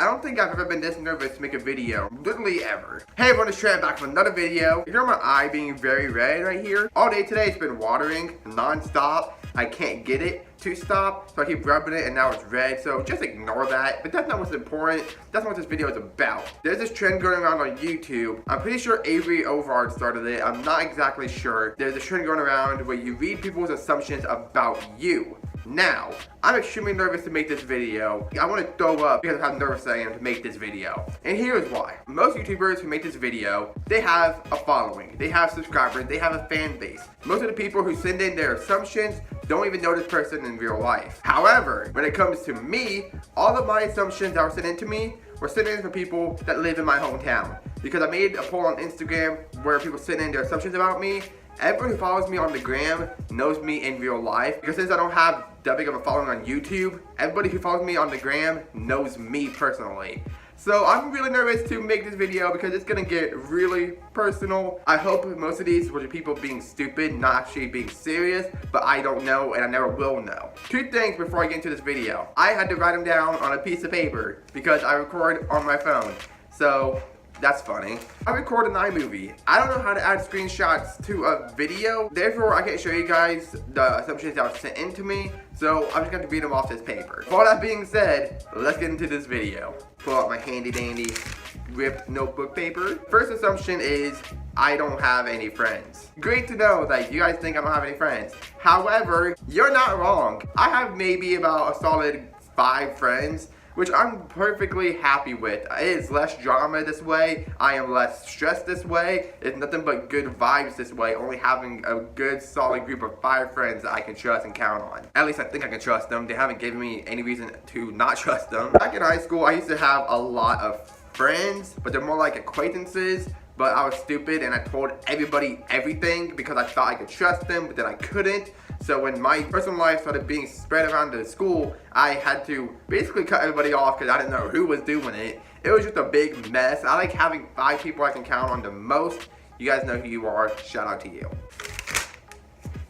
I don't think I've ever been this nervous to make a video, literally ever. Hey everyone, it's Trent back with another video. You hear my eye being very red right here? All day today it's been watering non-stop. I can't get it to stop, so I keep rubbing it and now it's red, so just ignore that. But that's not what's important. That's not what this video is about. There's this trend going around on YouTube. I'm pretty sure Avery Ovard started it. I'm not exactly sure. There's a trend going around where you read people's assumptions about you. Now, I'm extremely nervous to make this video. I want to throw up because of how nervous I am to make this video. And here's why. Most YouTubers who make this video, they have a following. They have subscribers. They have a fan base. Most of the people who send in their assumptions don't even know this person in real life. However, when it comes to me, all of my assumptions that were sent in to me were sent in from people that live in my hometown. Because I made a poll on Instagram where people sent in their assumptions about me. Everyone who follows me on the gram knows me in real life. Because since I don't have that big of a following on YouTube, everybody who follows me on the gram knows me personally. So I'm really nervous to make this video because it's gonna get really personal. I hope most of these were the people being stupid, not actually being serious, but I don't know and I never will know. Two things before I get into this video. I had to write them down on a piece of paper because I record on my phone. So that's funny. I record an iMovie. I don't know how to add screenshots to a video. Therefore, I can't show you guys the assumptions that were sent in to me. So I'm just going to read them off this paper. With all that being said, let's get into this video. Pull out my handy dandy ripped notebook paper. First assumption is I don't have any friends. Great to know that you guys think I don't have any friends. However, you're not wrong. I have maybe about a solid 5 friends, which I'm perfectly happy with. It is less drama this way. I am less stressed this way. It's nothing but good vibes this way. Only having a good solid group of 5 friends that I can trust and count on. At least I think I can trust them. They haven't given me any reason to not trust them. Back in high school, I used to have a lot of friends, but they're more like acquaintances. But I was stupid and I told everybody everything because I thought I could trust them, but then I couldn't. So when my personal life started being spread around the school, I had to basically cut everybody off because I didn't know who was doing it. It was just a big mess. I like having 5 people I can count on the most. You guys know who you are. Shout out to you.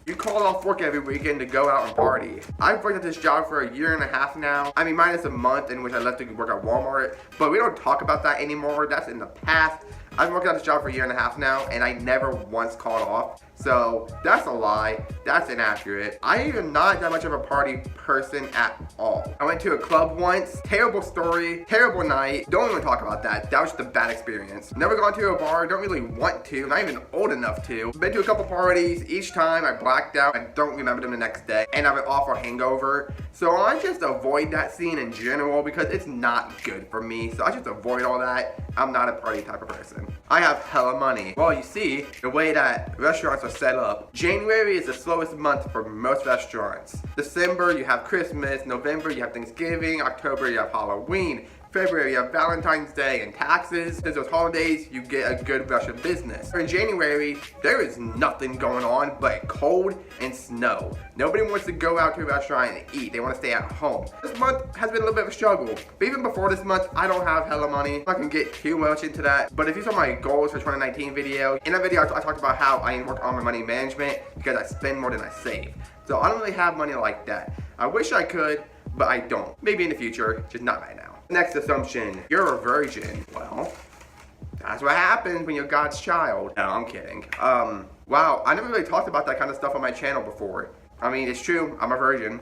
You call off work every weekend to go out and party. I've worked at this job for 1.5 years now. I mean, minus a month in which I left to work at Walmart. But we don't talk about that anymore. That's in the past. I've been working at this job for 1.5 years now, and I never once called off. So that's a lie. That's inaccurate. I am not that much of a party person at all. I went to a club once. Terrible story. Terrible night. Don't even talk about that. That was just a bad experience. Never gone to a bar. Don't really want to. Not even old enough to. Been to a couple parties. Each time I blacked out. I don't remember them the next day. And I have an awful hangover. So I just avoid that scene in general because it's not good for me. So I just avoid all that. I'm not a party type of person. I have hella money. Well, you see, the way that restaurants are set up, January is the slowest month for most restaurants. December, you have Christmas. November, you have Thanksgiving. October, you have Halloween. February, you have Valentine's Day and taxes. Since those holidays, you get a good rush of business. In January, there is nothing going on but cold and snow. Nobody wants to go out to a restaurant and eat. They want to stay at home. This month has been a little bit of a struggle. But even before this month, I don't have hella money. I'm not gonna get too much into that. But if you saw my goals for 2019 video, in that video, I talked about how I work on my money management because I spend more than I save. So I don't really have money like that. I wish I could, but I don't. Maybe in the future, just not right now. Next assumption, you're a virgin. Well, that's what happens when you're God's child. No, I'm kidding. Wow, I never really talked about that kind of stuff on my channel before. I mean, it's true, I'm a virgin.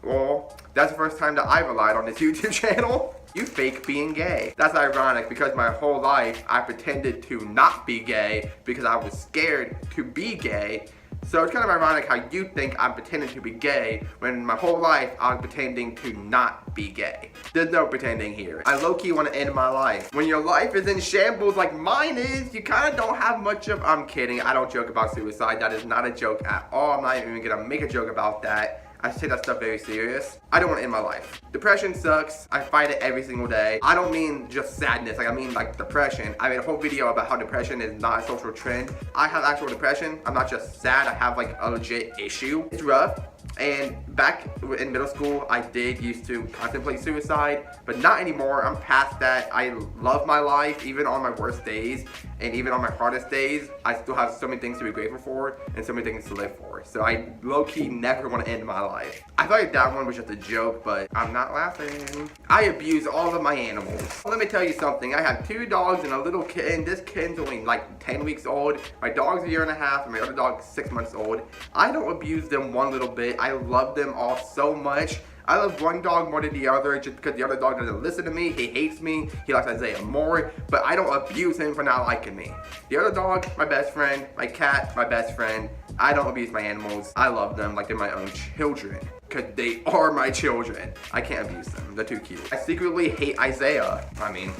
Well, that's the first time that I relied on this YouTube channel. You fake being gay. That's ironic because my whole life I pretended to not be gay because I was scared to be gay. So it's kind of ironic how you think I'm pretending to be gay when my whole life I was pretending to not be gay. There's no pretending here. I low-key want to end my life. When your life is in shambles like mine is, you kind of don't have much of... I'm kidding. I don't joke about suicide. That is not a joke at all. I'm not even going to make a joke about that. I take that stuff very serious. I don't want to end my life. Depression sucks. I fight it every single day. I don't mean just sadness. Like I mean like depression. I made a whole video about how depression is not a social trend. I have actual depression. I'm not just sad. I have like a legit issue. It's rough. And back in middle school, I did used to contemplate suicide, but not anymore. I'm past that. I love my life, even on my worst days. And even on my hardest days, I still have so many things to be grateful for and so many things to live for. So I low-key never want to end my life. I thought that one was just a joke, but I'm not laughing. I abuse all of my animals. Let me tell you something. I have 2 dogs and a little kitten. This kitten's only like 10 weeks old. My dog's a year and a half, and my other dog's 6 months old. I don't abuse them one little bit. I love them all so much. I love one dog more than the other just because the other dog doesn't listen to me. He hates me. He likes Isaiah more, but I don't abuse him for not liking me. The other dog, my best friend. My cat, my best friend. I don't abuse my animals. I love them like they're my own children because they are my children. I can't abuse them. They're too cute. I secretly hate Isaiah. I mean,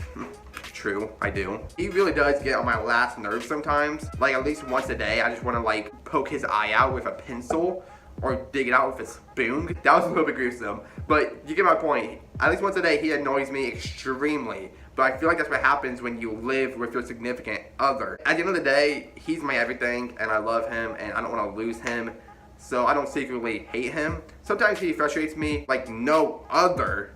true, I do. He really does get on my last nerve sometimes. Like at least once a day, I just want to like poke his eye out with a pencil or dig it out with a spoon. That was a little bit gruesome, but you get my point. At least once a day, he annoys me extremely. But I feel like that's what happens when you live with your significant other. At the end of the day, he's my everything, and I love him, and I don't want to lose him. So I don't secretly hate him. Sometimes he frustrates me like no other,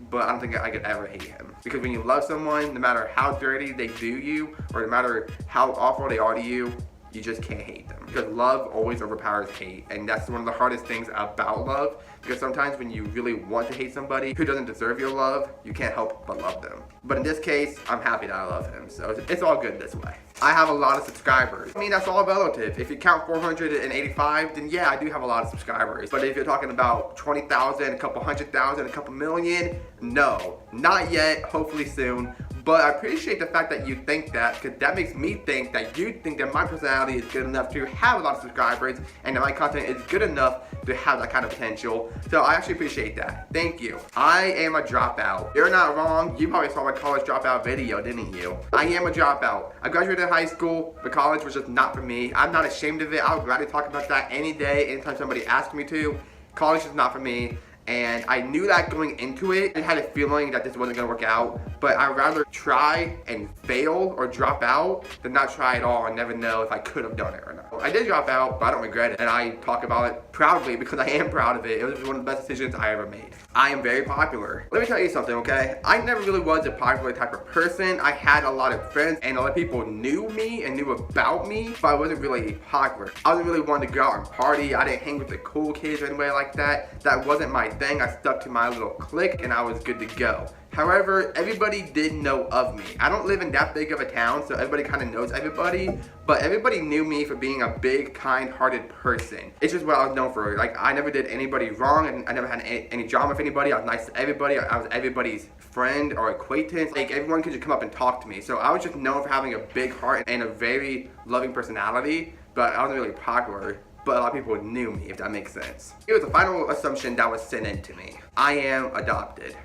but I don't think I could ever hate him. Because when you love someone, no matter how dirty they do you, or no matter how awful they are to you, you just can't hate them. Because love always overpowers hate. And that's one of the hardest things about love. Because sometimes when you really want to hate somebody who doesn't deserve your love, you can't help but love them. But in this case, I'm happy that I love him. So it's all good this way. I have a lot of subscribers. I mean, that's all relative. If you count 485, then yeah, I do have a lot of subscribers. But if you're talking about 20,000, a couple 100,000, a couple million, no, not yet, hopefully soon. But I appreciate the fact that you think that, because that makes me think that you think that my personality is good enough to have a lot of subscribers and that my content is good enough to have that kind of potential. So I actually appreciate that. Thank you. I am a dropout. You're not wrong. You probably saw my college dropout video, didn't you? I am a dropout. I graduated high school, but college was just not for me. I'm not ashamed of it. I would gladly talk about that any day, anytime somebody asks me to. College is not for me. And I knew that going into it. I had a feeling that this wasn't gonna work out, but I'd rather try and fail or drop out than not try at all and never know if I could have done it or not. I did drop out, but I don't regret it. And I talk about it proudly because I am proud of it. It was one of the best decisions I ever made. I am very popular. Let me tell you something, okay? I never really was a popular type of person. I had a lot of friends and a lot of people knew me and knew about me, but I wasn't really popular. I wasn't really one to go out and party. I didn't hang with the cool kids or anybody like that. That wasn't my thing. I stuck to my little clique and I was good to go. However, everybody did know of me. I don't live in that big of a town, so everybody kind of knows everybody, but everybody knew me for being a big, kind-hearted person. It's just what I was known for. Like, I never did anybody wrong, and I never had any drama with anybody. I was nice to everybody. I was everybody's friend or acquaintance. Like, everyone could just come up and talk to me. So I was just known for having a big heart and a very loving personality, but I wasn't really popular. But a lot of people knew me, if that makes sense. It was the final assumption that was sent in to me. I am adopted.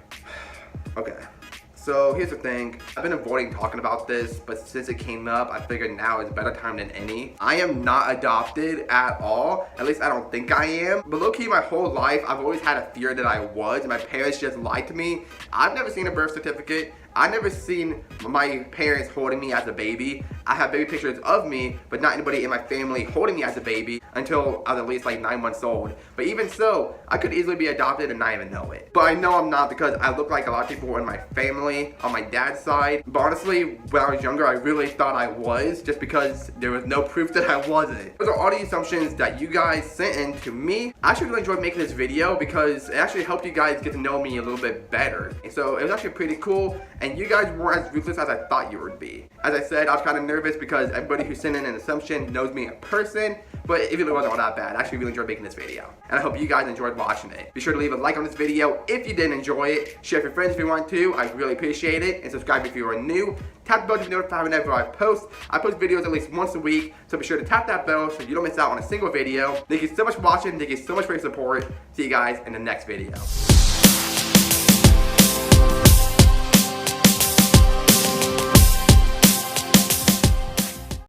Okay, so here's the thing. I've been avoiding talking about this, but since it came up, I figured now is a better time than any. I am not adopted at all. At least I don't think I am. But low-key, my whole life, I've always had a fear that I was, and my parents just lied to me. I've never seen a birth certificate. I've never seen my parents holding me as a baby. I have baby pictures of me, but not anybody in my family holding me as a baby until I was at least like 9 months old. But even so, I could easily be adopted and not even know it. But I know I'm not because I look like a lot of people in my family on my dad's side. But honestly, when I was younger, I really thought I was just because there was no proof that I wasn't. Those are all the assumptions that you guys sent in to me. I actually really enjoyed making this video because it actually helped you guys get to know me a little bit better. And so it was actually pretty cool. And you guys weren't as ruthless as I thought you would be. As I said, I was kind of nervous because everybody who sent in an assumption knows me in person, but it really wasn't all that bad. I actually really enjoyed making this video. And I hope you guys enjoyed watching it. Be sure to leave a like on this video if you did enjoy it. Share with your friends if you want to. I really appreciate it. And subscribe if you are new. Tap the bell to be notified whenever I post. I post videos at least once a week, so be sure to tap that bell so you don't miss out on a single video. Thank you so much for watching. Thank you so much for your support. See you guys in the next video.